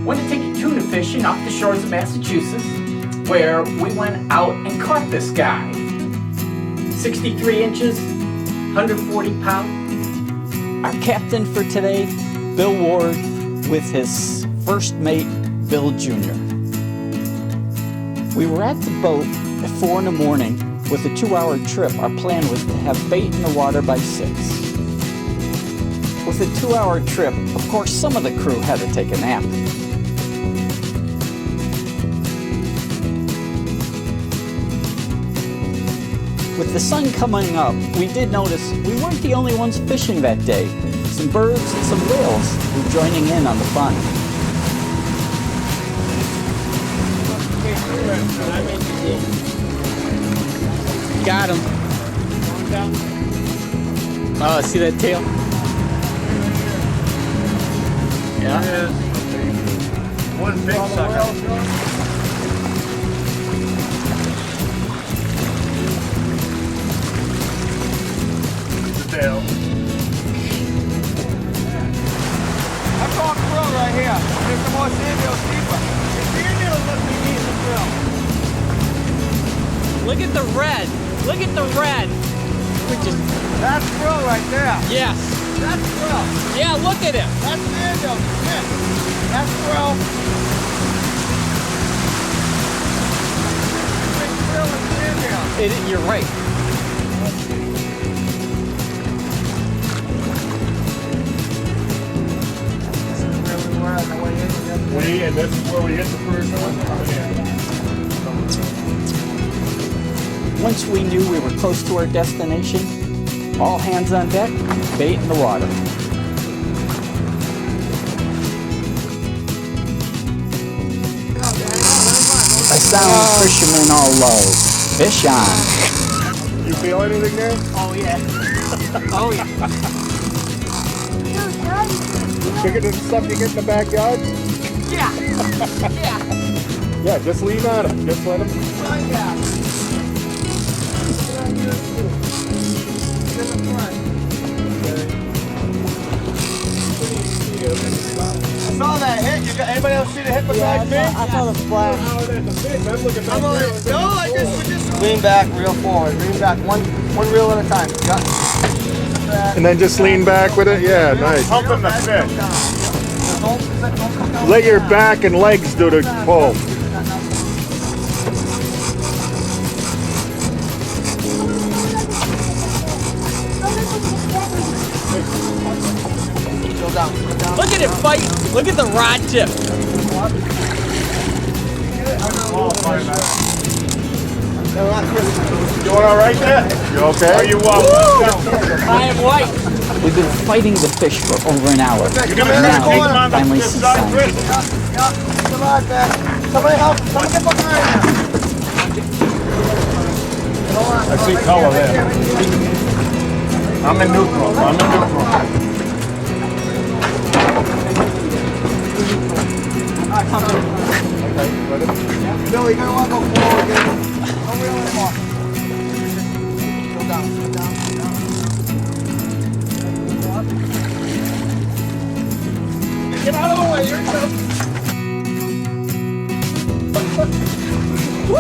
Want to take you tuna fishing off the shores of Massachusetts, where we went out and caught this guy. 63 inches, 140 pounds. Our captain for today, Bill Ward, with his first mate, Bill Jr. We were at the boat at 4 in the morning with a 2-hour trip. Our plan was to have bait in the water by 6. With a 2-hour trip, of course, some of the crew had to take a nap. With the sun coming up, we did notice we weren't the only ones fishing that day. Some birds and some whales were joining in on the fun. Got him. Oh, see that tail? Yeah. There is one big sucker. Tail. I'm going through right here. There's some more sand hills deeper. The sand hills must be eating the drill. Look at the red. Look at the red. That's drill right there. Yes. That's drill. Yeah, look at it. That's sand hills. Yeah. That's drill. Big drill and sand hills. You're right. And this is where we hit the first one. Once we knew we were close to our destination, all hands on deck, bait in the water. A sound fishermen all love. Fish on. You feel anything there? Oh, yeah. Oh, yeah. Bigger than stuff you get in the backyard? Yeah. Yeah. Yeah, just lean on him. Just let him. I saw that hit. Anybody else see the hit besides me? I saw the flash. I'm like, no, I just lean back, reel forward. Lean back, one reel at a time. Yeah. And then just lean back with it? Yeah, nice. Pumping the fish. Let your back and legs do the pull. Look at it fight. Look at the rod tip. Doing all right there? You okay? Are you I am white. We've been fighting the fish for over an hour. Now, finally see signs. Come on, man. Somebody help. Somebody get behind him. I see color there. I'm in neutral. Billy, you're gonna want to go forward again. Don't reel anymore. Go down. Get out of the way, here it comes. Woo!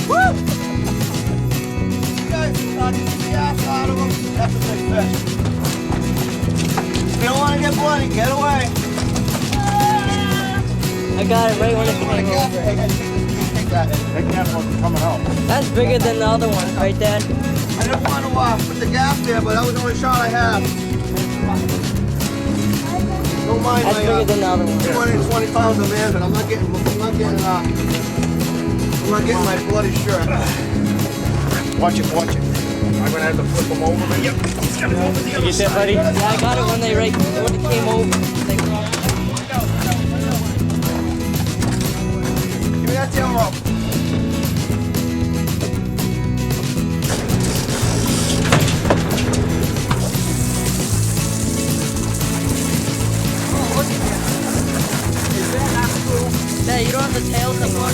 Woo! You guys keep the ass out of them. That's a big fish. If you don't want to get bloody, get away. I got it right when it came over. That cat wasn't coming out. That's bigger than the other one, right, Dad? I didn't want to put the gas there, but that was the only shot I had. Don't mind That's bigger than the other one. 20 pounds of man, but I'm not getting my bloody shirt. Watch it. I'm gonna have to flip them over. Yep. He's got it over the other You get that, buddy? Yeah, I got it when it came over. Give me that tail rope. Yeah, you don't have the tails anymore.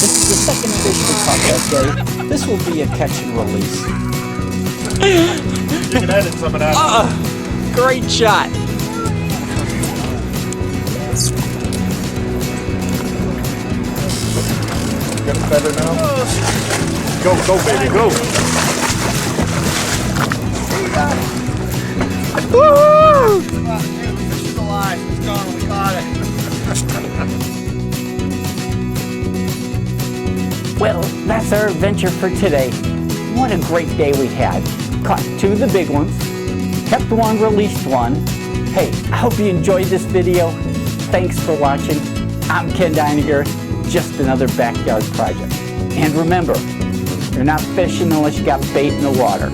This is the second fish we caught that day. This will be a catch and release. You can edit some of that. Great shot. Get it better now. Go, baby, go. Woo! The fish is alive. It's gone. We caught it. Well, that's our adventure for today. What a great day we had. Caught 2 of the big ones, kept 1, released 1. Hey, I hope you enjoyed this video. Thanks for watching. I'm Ken Deininger, just another backyard project. And remember, you're not fishing unless you got bait in the water.